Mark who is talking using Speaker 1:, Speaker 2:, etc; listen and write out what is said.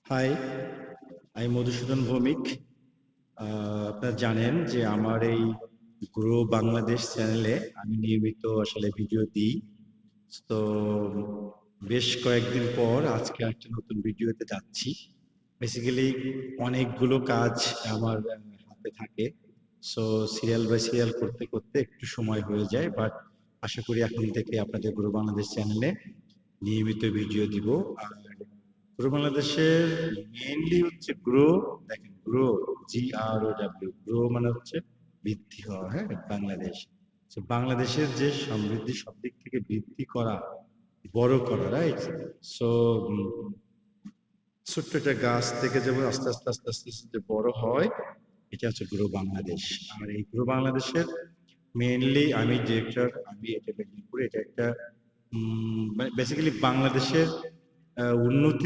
Speaker 1: High, আমি মধুসূদন ভৌমিক। আপনারা জানেন যে আমার এই গ্রো বাংলাদেশ চ্যানেলে আমি নিয়মিত আসলে ভিডিও দিই। তো বেশ কয়েকদিন পর আজকে একটা নতুন ভিডিওতে যাচ্ছি। বেসিক্যালি অনেকগুলো কাজ আমার হাতে থাকে। সো সিরিয়াল বাই সিরিয়াল করতে, করতে একটু সময় হয়ে যায়। বাট আশা করি এখন থেকে আপনাদের গ্রো বাংলাদেশ চ্যানেলে নিয়মিত ভিডিও দিব। আর গ্রো বাংলাদেশের মেইনলি হচ্ছে গ্রো, দেখেন গ্রো, GROW, গ্রো মানে হচ্ছে বৃদ্ধি হওয়া, হ্যাঁ, বাংলাদেশ। তো বাংলাদেশের যে সমৃদ্ধি সব দিক থেকে বৃদ্ধি করা, বড় করা, রাইট? সো ছোট্ট একটা গাছ থেকে যেমন আস্তে আস্তে আস্তে আস্তে আস্তে যে বড় হয়, এটা হচ্ছে গ্রো বাংলাদেশ। আর এই গ্রো বাংলাদেশের মেইনলি আমি ডিরেক্টর, আমি এটা মেনটেন করি। এটা একটা বেসিক্যালি বাংলাদেশের উন্নতি